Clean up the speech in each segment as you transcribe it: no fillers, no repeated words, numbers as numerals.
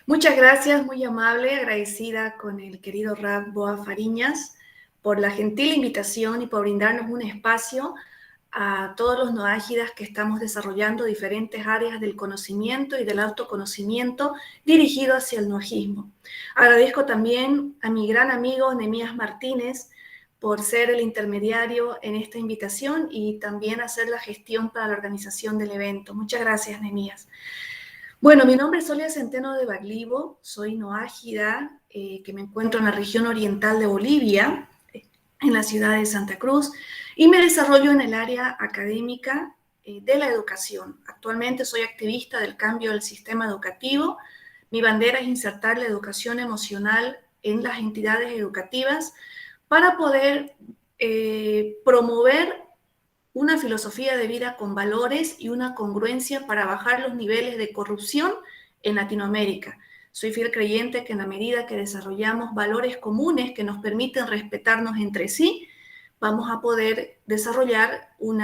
Muchas gracias, muy amable, agradecida con el querido Rab Boa Fariñas por la gentil invitación y por brindarnos un espacio a todos los noágidas que estamos desarrollando diferentes áreas del conocimiento y del autoconocimiento dirigido hacia el noajismo. Agradezco también a mi gran amigo Nehemías Martínez por ser el intermediario en esta invitación y también hacer la gestión para la organización del evento. Muchas gracias, Nehemías. Bueno, mi nombre es Olia Centeno de Baglivo, soy noágida, que me encuentro en la región oriental de Bolivia, en la ciudad de Santa Cruz, y me desarrollo en el área académica de la educación. Actualmente soy activista del cambio del sistema educativo. Mi bandera es insertar la educación emocional en las entidades educativas para poder promover una filosofía de vida con valores y una congruencia para bajar los niveles de corrupción en Latinoamérica. Soy fiel creyente que en la medida que desarrollamos valores comunes que nos permiten respetarnos entre sí, vamos a poder desarrollar un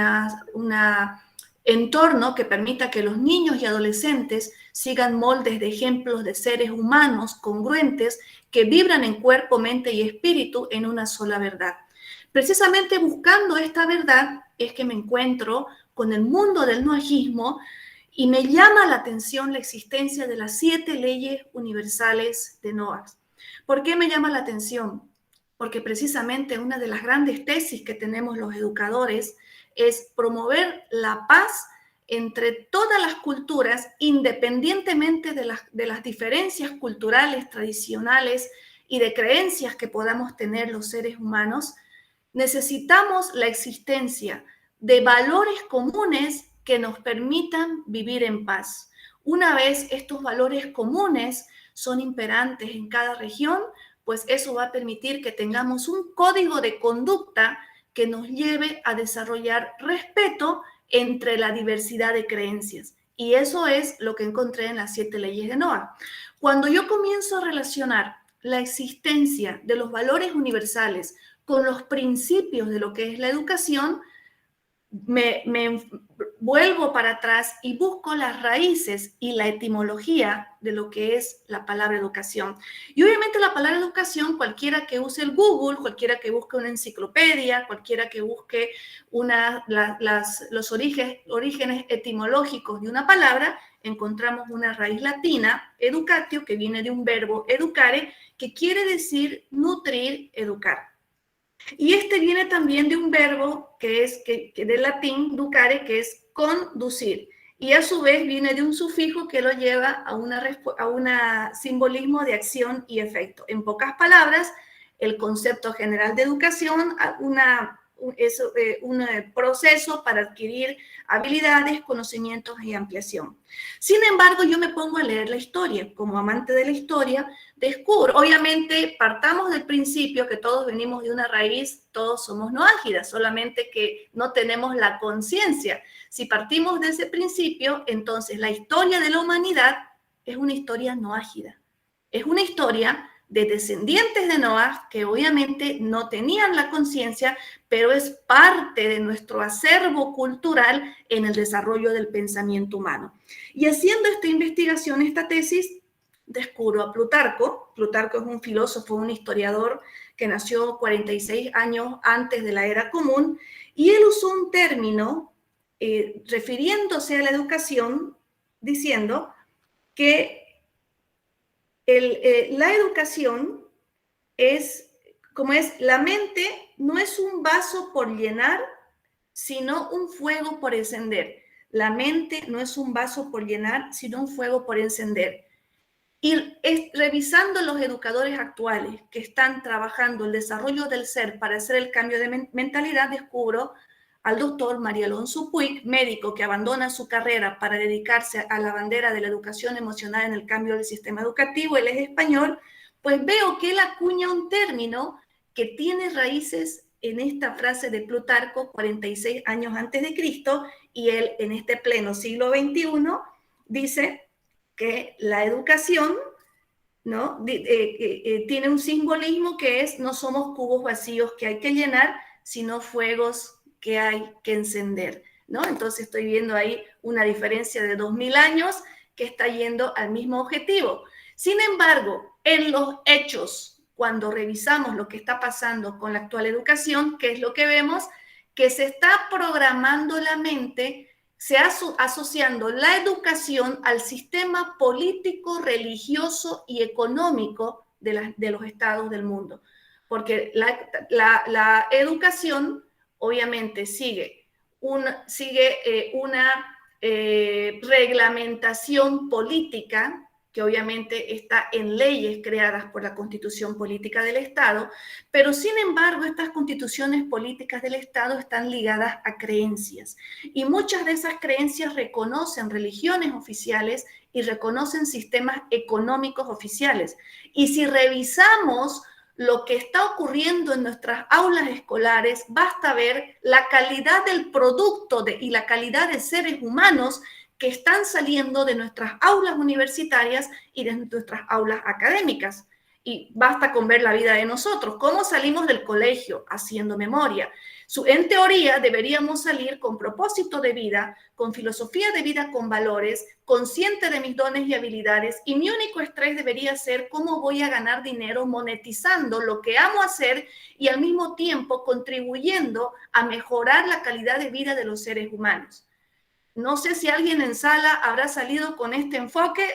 entorno que permita que los niños y adolescentes sigan moldes de ejemplos de seres humanos congruentes que vibran en cuerpo, mente y espíritu en una sola verdad. Precisamente buscando esta verdad es que me encuentro con el mundo del noajismo y me llama la atención la existencia de las 7 leyes universales de Noah. ¿Por qué me llama la atención? Porque precisamente una de las grandes tesis que tenemos los educadores es promover la paz entre todas las culturas, independientemente de las diferencias culturales, tradicionales y de creencias que podamos tener los seres humanos. Necesitamos la existencia de valores comunes que nos permitan vivir en paz. Una vez estos valores comunes son imperantes en cada región, pues eso va a permitir que tengamos un código de conducta que nos lleve a desarrollar respeto entre la diversidad de creencias. Y eso es lo que encontré en las 7 leyes de Noah. Cuando yo comienzo a relacionar la existencia de los valores universales con los principios de lo que es la educación, me vuelvo para atrás y busco las raíces y la etimología de lo que es la palabra educación. Y obviamente la palabra educación, cualquiera que use el Google, cualquiera que busque una enciclopedia, cualquiera que busque los orígenes etimológicos de una palabra, encontramos una raíz latina, educatio, que viene de un verbo educare, que quiere decir nutrir, educar. Y este viene también de un verbo que es del latín ducare, que es conducir. Y a su vez viene de un sufijo que lo lleva a un simbolismo de acción y efecto. En pocas palabras, el concepto general de educación es un proceso para adquirir habilidades, conocimientos y ampliación. Sin embargo, yo me pongo a leer la historia. Como amante de la historia, descubro, obviamente, partamos del principio que todos venimos de una raíz, todos somos noágidas, solamente que no tenemos la conciencia. Si partimos de ese principio, entonces la historia de la humanidad es una historia noágida. Es una historia de descendientes de Noah que obviamente no tenían la conciencia, pero es parte de nuestro acervo cultural en el desarrollo del pensamiento humano. Y haciendo esta investigación, esta tesis, descubro a Plutarco. Plutarco es un filósofo, un historiador que nació 46 años antes de la era común, y él usó un término refiriéndose a la educación, diciendo que la educación es, como es, la mente no es un vaso por llenar, sino un fuego por encender. La mente no es un vaso por llenar, sino un fuego por encender. Y revisando los educadores actuales que están trabajando el desarrollo del ser para hacer el cambio de mentalidad, descubro al doctor María Alonso Puig, médico que abandona su carrera para dedicarse a la bandera de la educación emocional en el cambio del sistema educativo. Él es español, pues veo que él acuña un término que tiene raíces en esta frase de Plutarco 46 años antes de Cristo, y él en este pleno siglo XXI dice que la educación, ¿no? Tiene un simbolismo que es: no somos cubos vacíos que hay que llenar, sino fuegos que hay que encender, ¿no? Entonces estoy viendo ahí una diferencia de 2000 años que está yendo al mismo objetivo. Sin embargo, en los hechos, cuando revisamos lo que está pasando con la actual educación, ¿qué es lo que vemos? Que se está programando la mente, se asociando la educación al sistema político, religioso y económico de los estados del mundo. Porque la educación obviamente sigue una reglamentación política que obviamente está en leyes creadas por la Constitución Política del Estado, pero sin embargo estas constituciones políticas del Estado están ligadas a creencias y muchas de esas creencias reconocen religiones oficiales y reconocen sistemas económicos oficiales. Y si revisamos lo que está ocurriendo en nuestras aulas escolares, basta ver la calidad del producto y la calidad de seres humanos que están saliendo de nuestras aulas universitarias y de nuestras aulas académicas. Y basta con ver la vida de nosotros, cómo salimos del colegio haciendo memoria. En teoría deberíamos salir con propósito de vida, con filosofía de vida, con valores, consciente de mis dones y habilidades, y mi único estrés debería ser cómo voy a ganar dinero monetizando lo que amo hacer y al mismo tiempo contribuyendo a mejorar la calidad de vida de los seres humanos. No sé si alguien en sala habrá salido con este enfoque.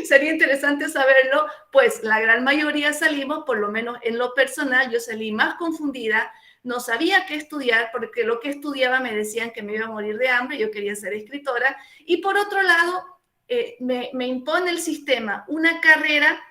Sería interesante saberlo, pues la gran mayoría salimos, por lo menos en lo personal, yo salí más confundida, no sabía qué estudiar, porque lo que estudiaba me decían que me iba a morir de hambre, yo quería ser escritora, y por otro lado, me impone el sistema una carrera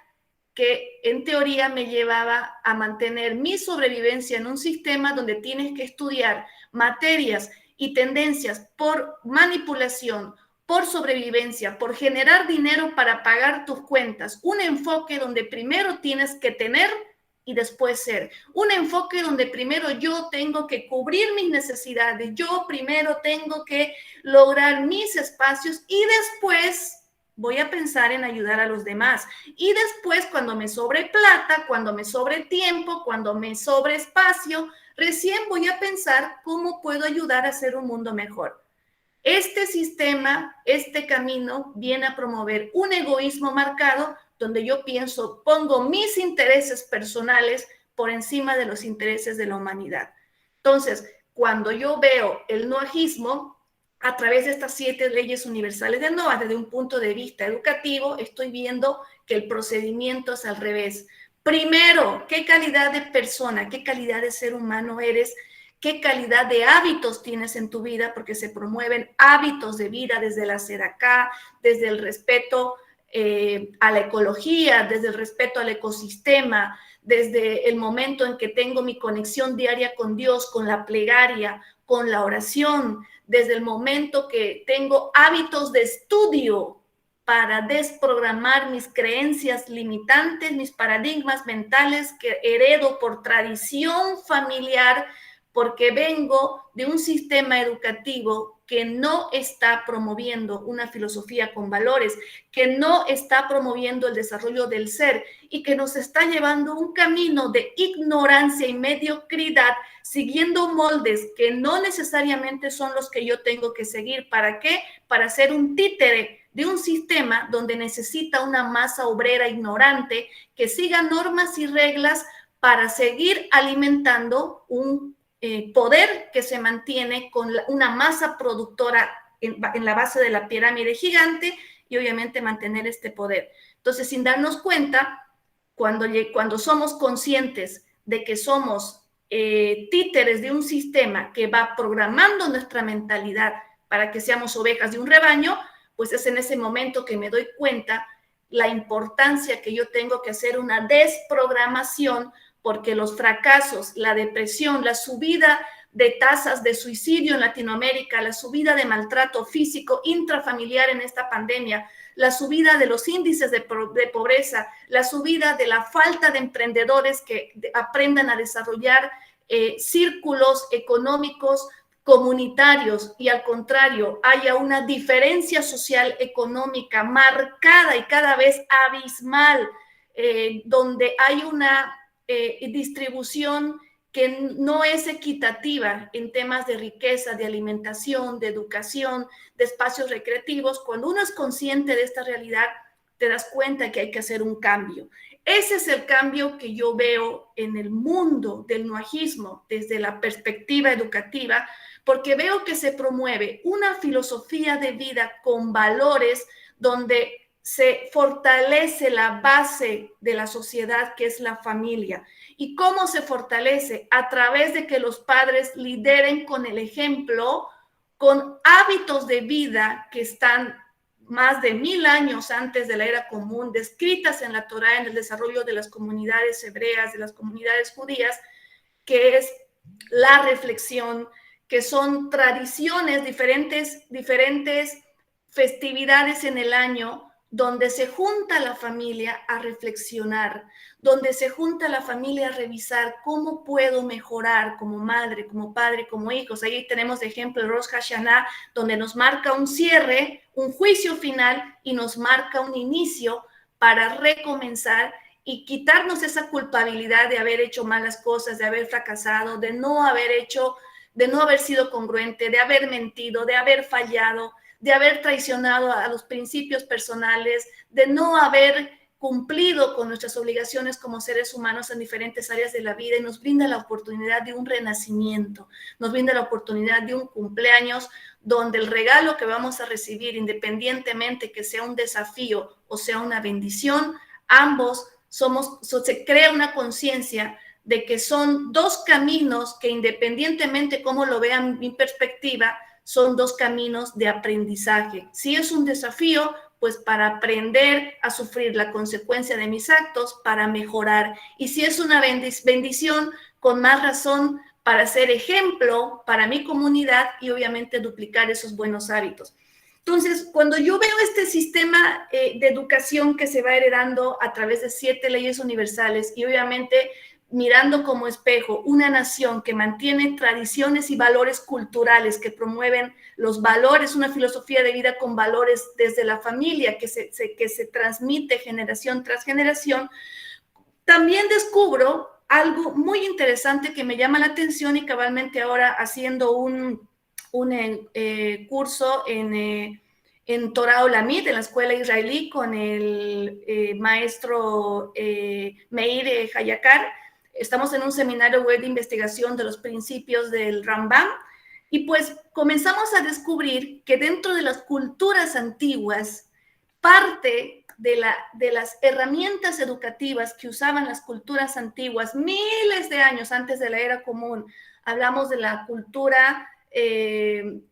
que en teoría me llevaba a mantener mi sobrevivencia en un sistema donde tienes que estudiar materias y tendencias por manipulación, por sobrevivencia, por generar dinero para pagar tus cuentas. Un enfoque donde primero tienes que tener y después ser. Un enfoque donde primero yo tengo que cubrir mis necesidades, yo primero tengo que lograr mis espacios y después voy a pensar en ayudar a los demás. Y después, cuando me sobre plata, cuando me sobre tiempo, cuando me sobre espacio, recién voy a pensar cómo puedo ayudar a hacer un mundo mejor. Este sistema, este camino, viene a promover un egoísmo marcado donde yo pienso, pongo mis intereses personales por encima de los intereses de la humanidad. Entonces, cuando yo veo el noajismo, a través de estas 7 leyes universales del NOA, desde un punto de vista educativo, estoy viendo que el procedimiento es al revés. Primero, ¿qué calidad de persona, qué calidad de ser humano eres? ¿Qué calidad de hábitos tienes en tu vida? Porque se promueven hábitos de vida desde la SEDACA, desde el respeto a la ecología, desde el respeto al ecosistema, desde el momento en que tengo mi conexión diaria con Dios, con la plegaria, con la oración, desde el momento que tengo hábitos de estudio para desprogramar mis creencias limitantes, mis paradigmas mentales que heredo por tradición familiar, porque vengo de un sistema educativo que no está promoviendo una filosofía con valores, que no está promoviendo el desarrollo del ser y que nos está llevando un camino de ignorancia y mediocridad, siguiendo moldes que no necesariamente son los que yo tengo que seguir. ¿Para qué? Para ser un títere de un sistema donde necesita una masa obrera ignorante que siga normas y reglas para seguir alimentando un poder que se mantiene con una masa productora en la base de la pirámide gigante y obviamente mantener este poder. Entonces, sin darnos cuenta, cuando somos conscientes de que somos títeres de un sistema que va programando nuestra mentalidad para que seamos ovejas de un rebaño, pues es en ese momento que me doy cuenta la importancia que yo tengo que hacer una desprogramación, porque los fracasos, la depresión, la subida de tasas de suicidio en Latinoamérica, la subida de maltrato físico intrafamiliar en esta pandemia, la subida de los índices de pobreza, la subida de la falta de emprendedores que aprendan a desarrollar círculos económicos comunitarios y al contrario haya una diferencia social económica marcada y cada vez abismal, donde hay una distribución que no es equitativa en temas de riqueza, de alimentación, de educación, de espacios recreativos. Cuando uno es consciente de esta realidad, te das cuenta que hay que hacer un cambio. Ese es el cambio que yo veo en el mundo del noajismo desde la perspectiva educativa, porque veo que se promueve una filosofía de vida con valores donde se fortalece la base de la sociedad, que es la familia. ¿Y cómo se fortalece? A través de que los padres lideren con el ejemplo, con hábitos de vida que están más de 1000 años antes de la era común, descritas en la Torá, en el desarrollo de las comunidades hebreas, de las comunidades judías, que es la reflexión, que son tradiciones, diferentes festividades en el año, donde se junta la familia a reflexionar, donde se junta la familia a revisar cómo puedo mejorar como madre, como padre, como hijos. Ahí tenemos de ejemplo el Rosh Hashanah, donde nos marca un cierre, un juicio final y nos marca un inicio para recomenzar y quitarnos esa culpabilidad de haber hecho malas cosas, de haber fracasado, de no haber sido congruente, de haber mentido, de haber fallado, de haber traicionado a los principios personales, de no haber cumplido con nuestras obligaciones como seres humanos en diferentes áreas de la vida, y nos brinda la oportunidad de un renacimiento, nos brinda la oportunidad de un cumpleaños donde el regalo que vamos a recibir, independientemente que sea un desafío o sea una bendición, ambos se crea una conciencia de que son dos caminos que, independientemente cómo lo vean mi perspectiva, son dos caminos de aprendizaje. Si es un desafío, pues para aprender a sufrir la consecuencia de mis actos, para mejorar. Y si es una bendición, con más razón, para ser ejemplo para mi comunidad y obviamente duplicar esos buenos hábitos. Entonces, cuando yo veo este sistema de educación que se va heredando a través de 7 leyes universales y obviamente mirando como espejo una nación que mantiene tradiciones y valores culturales, que promueven los valores, una filosofía de vida con valores desde la familia, que se transmite generación tras generación, también descubro algo muy interesante que me llama la atención y cabalmente ahora haciendo un curso en Torah Olamit, en la escuela israelí, con el maestro Meir Hayakar. Estamos en un seminario web de investigación de los principios del Rambam y pues comenzamos a descubrir que dentro de las culturas antiguas, parte de las herramientas educativas que usaban las culturas antiguas miles de años antes de la era común, hablamos de la cultura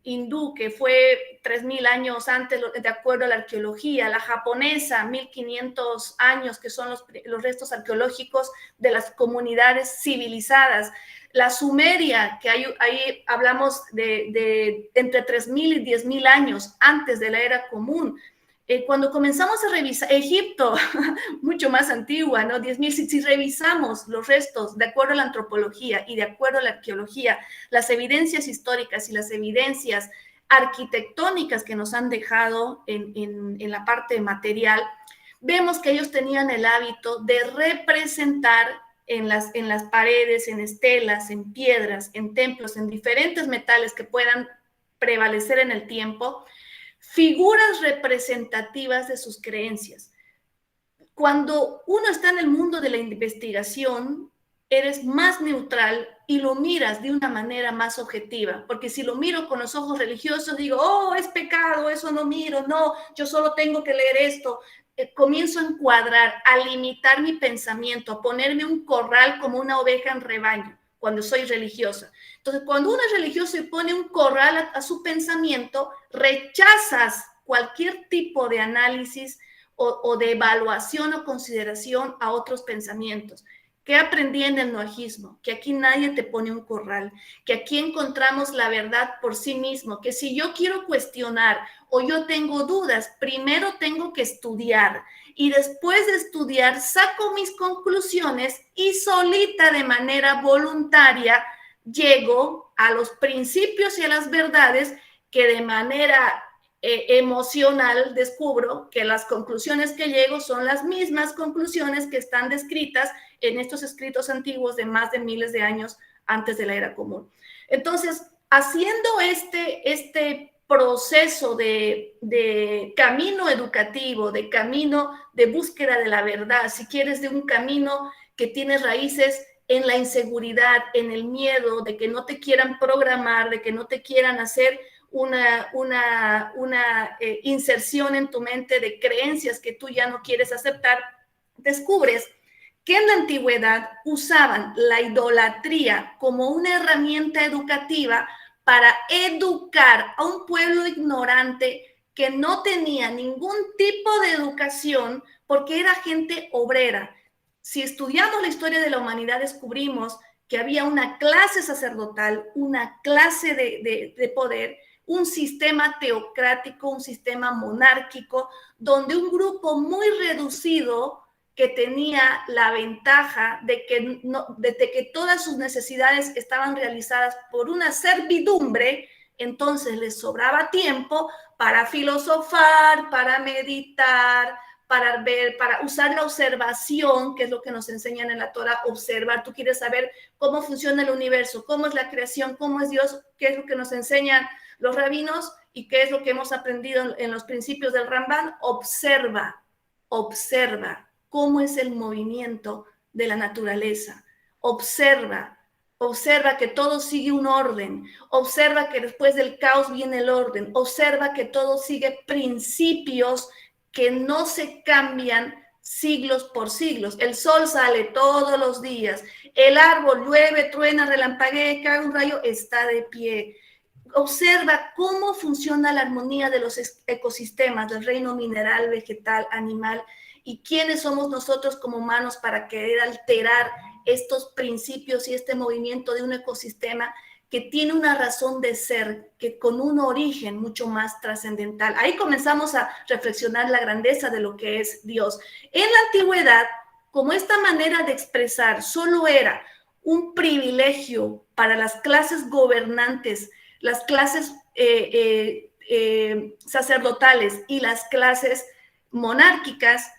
hindú, que fue 3000 años antes, de acuerdo a la arqueología, la japonesa, 1500 años, que son los restos arqueológicos de las comunidades civilizadas, la sumeria, que ahí hablamos de entre 3000 y 10000 años antes de la era común. Cuando comenzamos a revisar Egipto, mucho más antigua, ¿no? 10.000, si revisamos los restos de acuerdo a la antropología y de acuerdo a la arqueología, las evidencias históricas y las evidencias arquitectónicas que nos han dejado en la parte material, vemos que ellos tenían el hábito de representar en las paredes, en estelas, en piedras, en templos, en diferentes metales que puedan prevalecer en el tiempo, figuras representativas de sus creencias. Cuando uno está en el mundo de la investigación, eres más neutral y lo miras de una manera más objetiva, porque si lo miro con los ojos religiosos, digo, oh, es pecado, eso no miro, no, yo solo tengo que leer esto. Comienzo a encuadrar, a limitar mi pensamiento, a ponerme un corral como una oveja en rebaño cuando soy religiosa. Entonces, cuando uno es religioso y pone un corral a su pensamiento, rechazas cualquier tipo de análisis o de evaluación o consideración a otros pensamientos. ¿Qué aprendí en el noajismo? Que aquí nadie te pone un corral, que aquí encontramos la verdad por sí mismo, que si yo quiero cuestionar o yo tengo dudas, primero tengo que estudiar y después de estudiar saco mis conclusiones y solita de manera voluntaria llego a los principios y a las verdades que de manera emocional descubro que las conclusiones que llego son las mismas conclusiones que están descritas en estos escritos antiguos de más de miles de años antes de la era común. Entonces, haciendo este proceso de camino educativo, de camino de búsqueda de la verdad, si quieres, de un camino que tiene raíces en la inseguridad, en el miedo, de que no te quieran programar, de que no te quieran hacer una inserción en tu mente de creencias que tú ya no quieres aceptar, descubres que en la antigüedad usaban la idolatría como una herramienta educativa para educar a un pueblo ignorante que no tenía ningún tipo de educación porque era gente obrera. Si estudiamos la historia de la humanidad, descubrimos que había una clase sacerdotal, una clase de poder, un sistema teocrático, un sistema monárquico, donde un grupo muy reducido que tenía la ventaja de que todas sus necesidades estaban realizadas por una servidumbre, entonces les sobraba tiempo para filosofar, para meditar, para ver, para usar la observación, que es lo que nos enseñan en la Torah, observar. Tú quieres saber cómo funciona el universo, cómo es la creación, cómo es Dios, qué es lo que nos enseñan los rabinos y qué es lo que hemos aprendido en los principios del Rambam. Observa, observa cómo es el movimiento de la naturaleza. Observa, observa que todo sigue un orden, observa que después del caos viene el orden, observa que todo sigue principios que no se cambian siglos por siglos. El sol sale todos los días, el árbol llueve, truena, relampaguea, cae un rayo, está de pie. Observa cómo funciona la armonía de los ecosistemas, del reino mineral, vegetal, animal, y quiénes somos nosotros como humanos para querer alterar estos principios y este movimiento de un ecosistema que tiene una razón de ser, que con un origen mucho más trascendental. Ahí comenzamos a reflexionar la grandeza de lo que es Dios. En la antigüedad, como esta manera de expresar solo era un privilegio para las clases gobernantes, las clases sacerdotales y las clases monárquicas,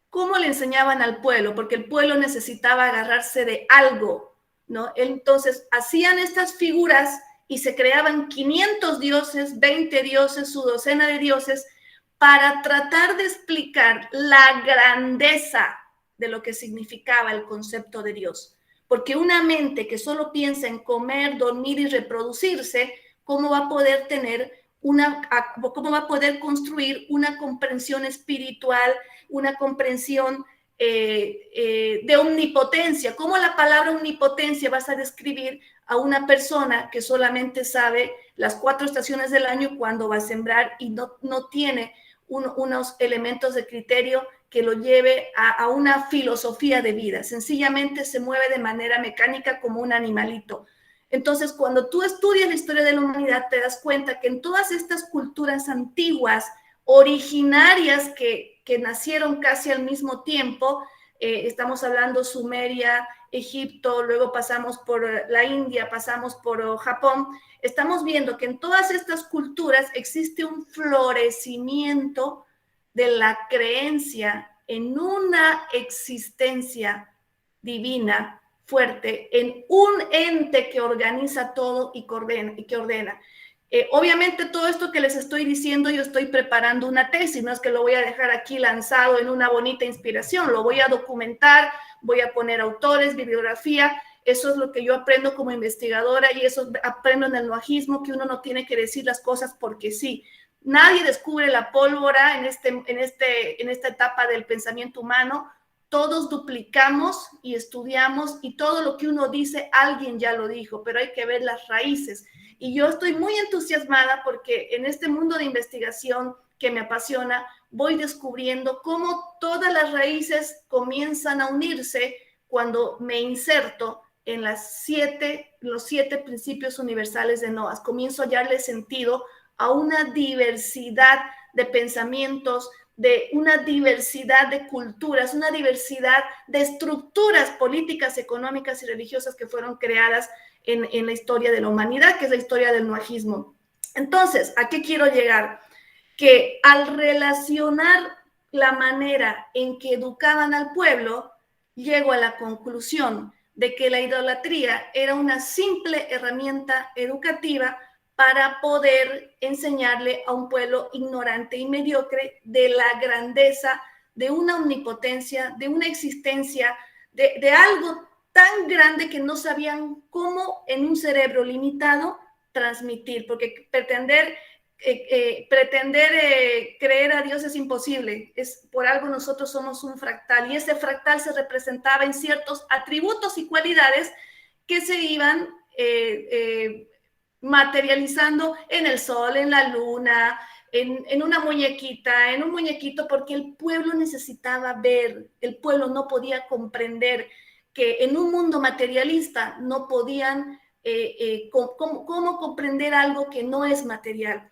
¿cómo le enseñaban al pueblo? Porque el pueblo necesitaba agarrarse de algo, ¿no? Entonces, hacían estas figuras y se creaban 500 dioses, 20 dioses, su docena de dioses, para tratar de explicar la grandeza de lo que significaba el concepto de Dios. Porque una mente que solo piensa en comer, dormir y reproducirse, ¿cómo va a poder cómo va a poder construir una comprensión espiritual, una comprensión de omnipotencia? ¿Cómo la palabra omnipotencia vas a describir a una persona que solamente sabe las 4 estaciones del año cuando va a sembrar y no tiene unos elementos de criterio que lo lleve a una filosofía de vida? Sencillamente se mueve de manera mecánica como un animalito. Entonces, cuando tú estudias la historia de la humanidad, te das cuenta que en todas estas culturas antiguas, originarias que nacieron casi al mismo tiempo, estamos hablando Sumeria, Egipto, luego pasamos por la India, pasamos por Japón, estamos viendo que en todas estas culturas existe un florecimiento de la creencia en una existencia divina fuerte, en un ente que organiza todo y que ordena. Obviamente todo esto que les estoy diciendo, yo estoy preparando una tesis, no es que lo voy a dejar aquí lanzado en una bonita inspiración, lo voy a documentar, voy a poner autores, bibliografía. Eso es lo que yo aprendo como investigadora y eso aprendo en el noajismo, que uno no tiene que decir las cosas porque sí. Nadie descubre la pólvora en esta etapa del pensamiento humano. Todos duplicamos y estudiamos y todo lo que uno dice, alguien ya lo dijo, pero hay que ver las raíces. Y yo estoy muy entusiasmada porque en este mundo de investigación que me apasiona, voy descubriendo cómo todas las raíces comienzan a unirse cuando me inserto en los 7 principios universales de Noah. Comienzo a darle sentido a una diversidad de pensamientos, de una diversidad de culturas, una diversidad de estructuras políticas, económicas y religiosas que fueron creadas en la historia de la humanidad, que es la historia del noajismo. Entonces, ¿a qué quiero llegar? Que al relacionar la manera en que educaban al pueblo, llego a la conclusión de que la idolatría era una simple herramienta educativa para poder enseñarle a un pueblo ignorante y mediocre de la grandeza, de una omnipotencia, de una existencia, de algo tan grande que no sabían cómo en un cerebro limitado transmitir, porque pretender creer a Dios es imposible. Por algo nosotros somos un fractal, y ese fractal se representaba en ciertos atributos y cualidades que se iban materializando en el sol, en la luna, en una muñequita, en un muñequito, porque el pueblo necesitaba ver, el pueblo no podía comprender que en un mundo materialista no podían cómo comprender algo que no es material.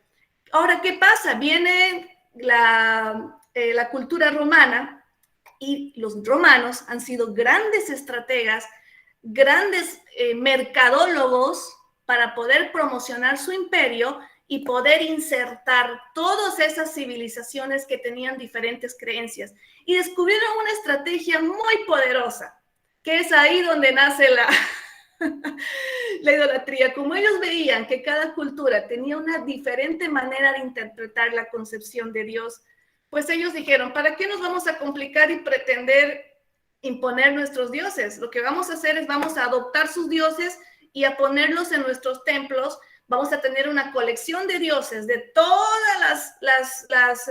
Ahora, ¿qué pasa? Viene la cultura romana, y los romanos han sido grandes estrategas, grandes mercadólogos para poder promocionar su imperio y poder insertar todas esas civilizaciones que tenían diferentes creencias. Y descubrieron una estrategia muy poderosa, que es ahí donde nace la idolatría. Como ellos veían que cada cultura tenía una diferente manera de interpretar la concepción de Dios, pues ellos dijeron, ¿para qué nos vamos a complicar y pretender imponer nuestros dioses? Lo que vamos a hacer es vamos a adoptar sus dioses y a ponerlos en nuestros templos. Vamos a tener una colección de dioses de todas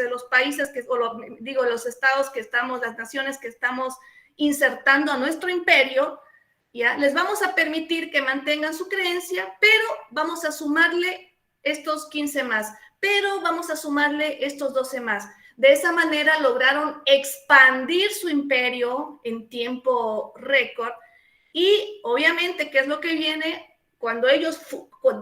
los países, los estados que estamos, las naciones que estamos insertando a nuestro imperio. ¿Ya? Les vamos a permitir que mantengan su creencia, pero vamos a sumarle estos 15 más, pero vamos a sumarle estos 12 más. De esa manera lograron expandir su imperio en tiempo récord. Y obviamente, ¿qué es lo que viene? Cuando ellos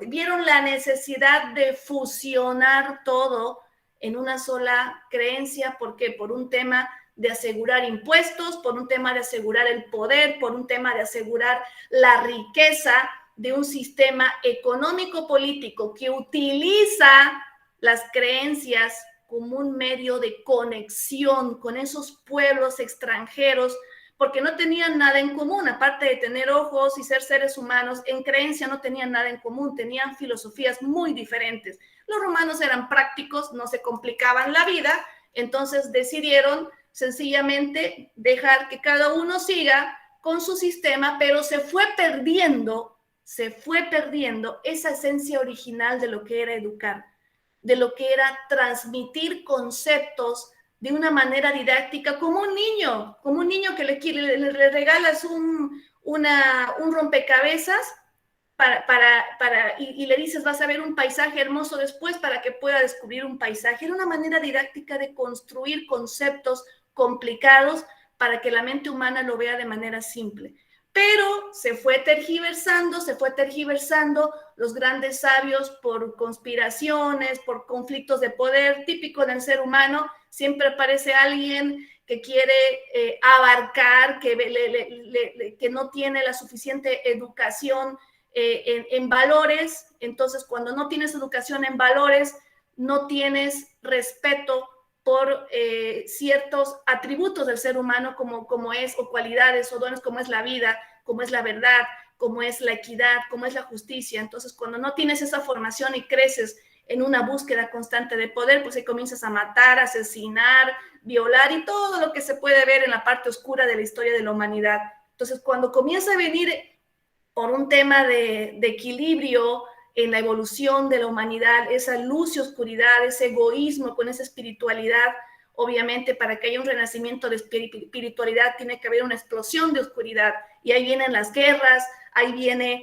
vieron la necesidad de fusionar todo en una sola creencia, ¿por qué? Por un tema de asegurar impuestos, por un tema de asegurar el poder, por un tema de asegurar la riqueza de un sistema económico-político que utiliza las creencias como un medio de conexión con esos pueblos extranjeros, porque no tenían nada en común, aparte de tener ojos y ser seres humanos, en creencia no tenían nada en común, tenían filosofías muy diferentes. Los romanos eran prácticos, no se complicaban la vida, entonces decidieron sencillamente dejar que cada uno siga con su sistema, pero se fue perdiendo esa esencia original de lo que era educar, de lo que era transmitir conceptos de una manera didáctica, como un niño que le regalas un rompecabezas y le dices, vas a ver un paisaje hermoso después para que pueda descubrir un paisaje. Era una manera didáctica de construir conceptos complicados para que la mente humana lo vea de manera simple. Pero se fue tergiversando, los grandes sabios por conspiraciones, por conflictos de poder, típico del ser humano. Siempre aparece alguien que quiere abarcar, que no tiene la suficiente educación en valores. Entonces, cuando no tienes educación en valores, no tienes respeto por ciertos atributos del ser humano, como es, o cualidades o dones, como es la vida, como es la verdad, como es la equidad, como es la justicia. Entonces, cuando no tienes esa formación y creces en una búsqueda constante de poder, pues ahí comienzas a matar, asesinar, violar y todo lo que se puede ver en la parte oscura de la historia de la humanidad. Entonces, cuando comienza a venir por un tema de equilibrio en la evolución de la humanidad, esa luz y oscuridad, ese egoísmo con esa espiritualidad, obviamente para que haya un renacimiento de espiritualidad tiene que haber una explosión de oscuridad, y ahí vienen las guerras, ahí vienen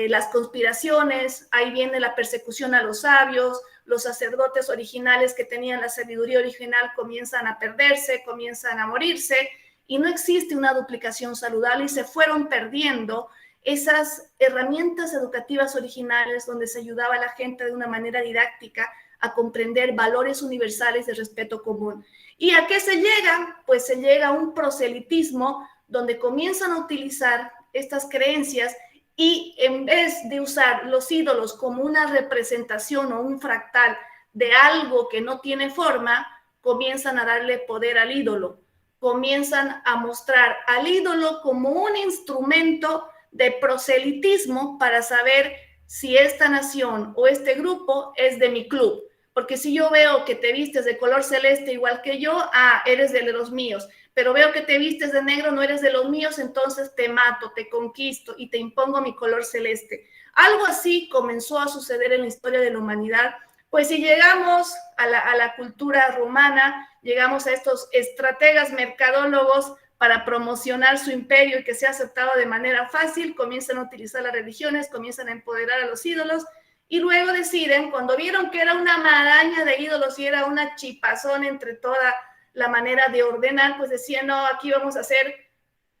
las conspiraciones, ahí viene la persecución a los sabios, los sacerdotes originales que tenían la sabiduría original comienzan a perderse, comienzan a morirse, y no existe una duplicación saludable, y se fueron perdiendo esas herramientas educativas originales donde se ayudaba a la gente de una manera didáctica a comprender valores universales de respeto común. ¿Y a qué se llega? Pues se llega a un proselitismo donde comienzan a utilizar estas creencias, y en vez de usar los ídolos como una representación o un fractal de algo que no tiene forma, comienzan a darle poder al ídolo, comienzan a mostrar al ídolo como un instrumento de proselitismo para saber si esta nación o este grupo es de mi club. Porque si yo veo que te vistes de color celeste igual que yo, eres de los míos. Pero veo que te vistes de negro, no eres de los míos, entonces te mato, te conquisto y te impongo mi color celeste. Algo así comenzó a suceder en la historia de la humanidad. Pues si llegamos a la cultura romana, llegamos a estos estrategas mercadólogos para promocionar su imperio y que sea aceptado de manera fácil, comienzan a utilizar las religiones, comienzan a empoderar a los ídolos y luego deciden, cuando vieron que era una maraña de ídolos y era una chipazón entre toda la manera de ordenar, pues decían, no, aquí vamos a hacer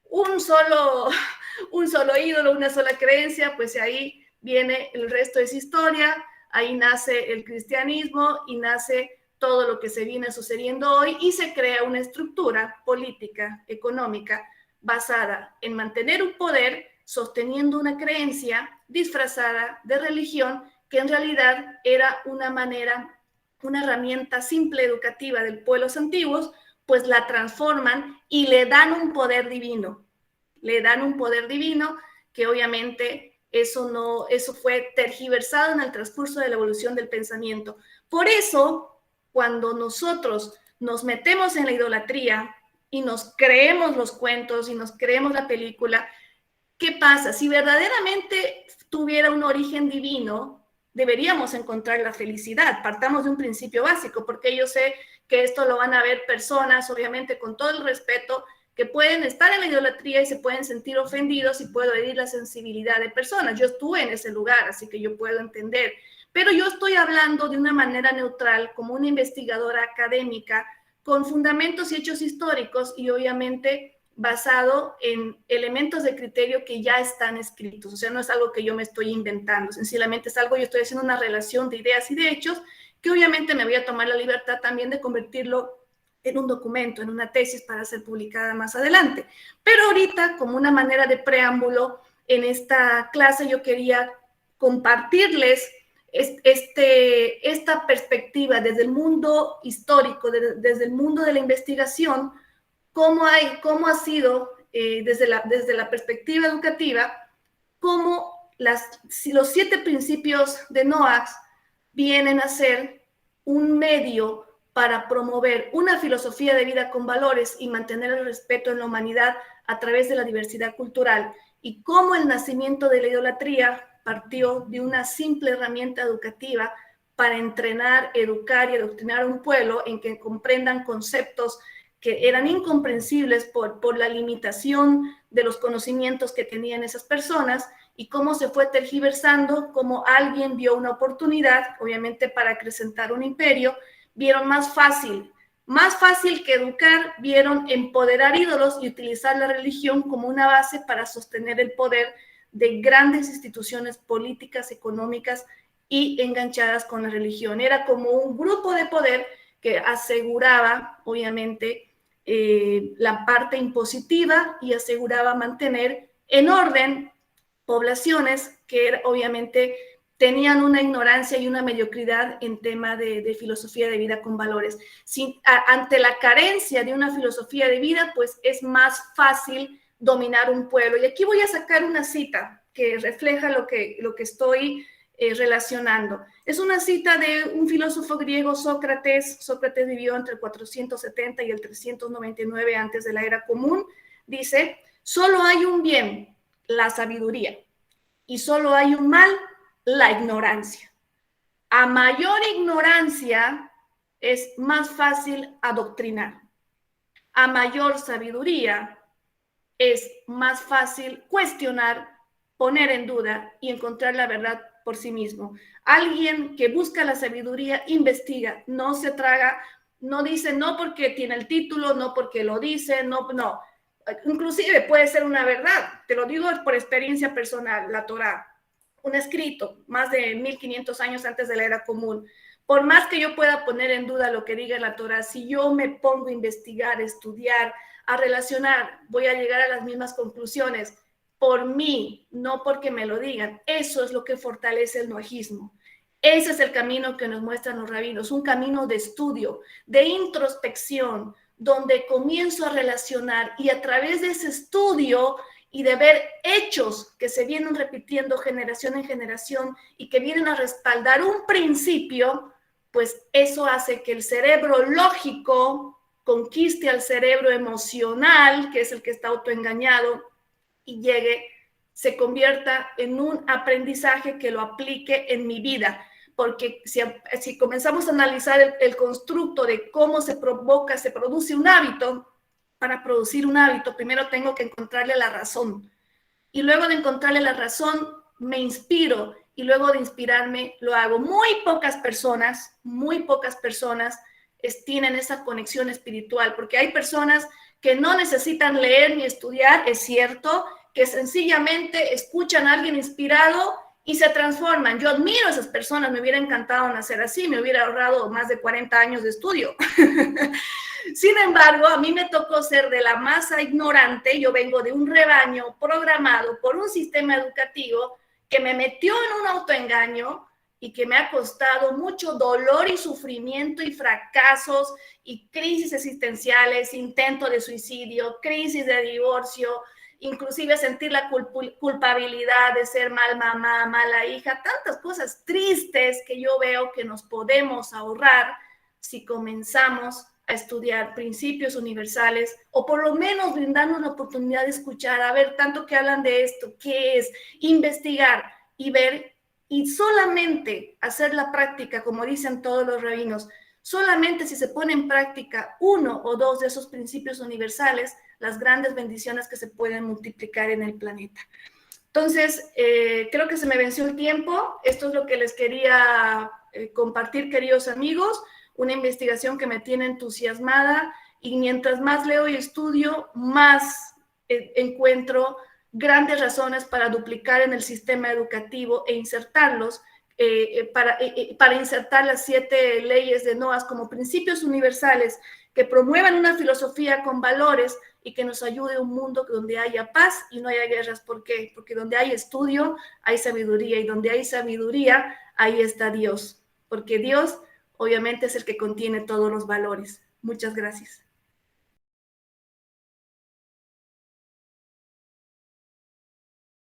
un solo ídolo, una sola creencia, pues ahí viene el resto de esa historia, ahí nace el cristianismo y nace todo lo que se viene sucediendo hoy y se crea una estructura política, económica, basada en mantener un poder sosteniendo una creencia disfrazada de religión que en realidad era una manera, una herramienta simple educativa del pueblos antiguos, pues la transforman y le dan un poder divino. Le dan un poder divino que obviamente eso fue tergiversado en el transcurso de la evolución del pensamiento. Por eso, cuando nosotros nos metemos en la idolatría y nos creemos los cuentos y nos creemos la película, ¿qué pasa? Si verdaderamente tuviera un origen divino, deberíamos encontrar la felicidad. Partamos de un principio básico, porque yo sé que esto lo van a ver personas, obviamente con todo el respeto, que pueden estar en la idolatría y se pueden sentir ofendidos y puedo herir la sensibilidad de personas. Yo estuve en ese lugar, así que yo puedo entender. Pero yo estoy hablando de una manera neutral, como una investigadora académica, con fundamentos y hechos históricos y obviamente basado en elementos de criterio que ya están escritos. O sea, no es algo que yo me estoy inventando, sencillamente es algo, yo estoy haciendo una relación de ideas y de hechos que obviamente me voy a tomar la libertad también de convertirlo en un documento, en una tesis para ser publicada más adelante. Pero ahorita, como una manera de preámbulo, en esta clase yo quería compartirles esta perspectiva desde el mundo histórico, desde el mundo de la investigación, cómo ha sido desde la perspectiva educativa, cómo los 7 principios de Noack vienen a ser un medio para promover una filosofía de vida con valores y mantener el respeto en la humanidad a través de la diversidad cultural, y cómo el nacimiento de la idolatría partió de una simple herramienta educativa para entrenar, educar y adoctrinar a un pueblo en que comprendan conceptos que eran incomprensibles por la limitación de los conocimientos que tenían esas personas, y cómo se fue tergiversando, cómo alguien vio una oportunidad, obviamente para acrecentar un imperio, vieron más fácil que educar, vieron empoderar ídolos y utilizar la religión como una base para sostener el poder de grandes instituciones políticas, económicas y enganchadas con la religión. Era como un grupo de poder que aseguraba, obviamente, la parte impositiva y aseguraba mantener en orden poblaciones que obviamente tenían una ignorancia y una mediocridad en tema de filosofía de vida con valores. Ante la carencia de una filosofía de vida, pues es más fácil dominar un pueblo. Y aquí voy a sacar una cita que refleja lo que estoy relacionando. Es una cita de un filósofo griego, Sócrates. Sócrates vivió entre el 470 y el 399 antes de la era común. Dice, solo hay un bien, la sabiduría, y solo hay un mal, la ignorancia. A mayor ignorancia es más fácil adoctrinar. A mayor sabiduría es más fácil cuestionar, poner en duda y encontrar la verdad por sí mismo. Alguien que busca la sabiduría investiga, no se traga, no dice no porque tiene el título, no porque lo dice, no. Inclusive puede ser una verdad, te lo digo por experiencia personal, la Torá, un escrito más de 1500 años antes de la era común. Por más que yo pueda poner en duda lo que diga la Torá, si yo me pongo a investigar, a estudiar, a relacionar, voy a llegar a las mismas conclusiones por mí, no porque me lo digan. Eso es lo que fortalece el noajismo. Ese es el camino que nos muestran los rabinos, un camino de estudio, de introspección, donde comienzo a relacionar y a través de ese estudio y de ver hechos que se vienen repitiendo generación en generación y que vienen a respaldar un principio, pues eso hace que el cerebro lógico conquiste al cerebro emocional, que es el que está autoengañado, y se convierta en un aprendizaje que lo aplique en mi vida. Porque si comenzamos a analizar el constructo de cómo se produce un hábito, para producir un hábito, primero tengo que encontrarle la razón. Y luego de encontrarle la razón, me inspiro. Y luego de inspirarme, lo hago. Muy pocas personas tienen esa conexión espiritual, porque hay personas que no necesitan leer ni estudiar, es cierto, que sencillamente escuchan a alguien inspirado y se transforman. Yo admiro a esas personas, me hubiera encantado nacer así, me hubiera ahorrado más de 40 años de estudio. Sin embargo, a mí me tocó ser de la masa ignorante. Yo vengo de un rebaño programado por un sistema educativo que me metió en un autoengaño y que me ha costado mucho dolor y sufrimiento y fracasos y crisis existenciales, intento de suicidio, crisis de divorcio, inclusive sentir la culpabilidad de ser mal mamá, mala hija, tantas cosas tristes que yo veo que nos podemos ahorrar si comenzamos a estudiar principios universales o por lo menos brindarnos la oportunidad de escuchar, a ver, tanto que hablan de esto, qué es, investigar y ver y solamente hacer la práctica, como dicen todos los rabinos, solamente si se pone en práctica uno o dos de esos principios universales, las grandes bendiciones que se pueden multiplicar en el planeta. Entonces, creo que se me venció el tiempo. Esto es lo que les quería compartir, queridos amigos, una investigación que me tiene entusiasmada y mientras más leo y estudio, más encuentro grandes razones para duplicar en el sistema educativo e insertarlos, para insertar las 7 leyes de Noah como principios universales que promuevan una filosofía con valores y que nos ayude a un mundo donde haya paz y no haya guerras. ¿Por qué? Porque donde hay estudio, hay sabiduría, y donde hay sabiduría, ahí está Dios. Porque Dios, obviamente, es el que contiene todos los valores. Muchas gracias.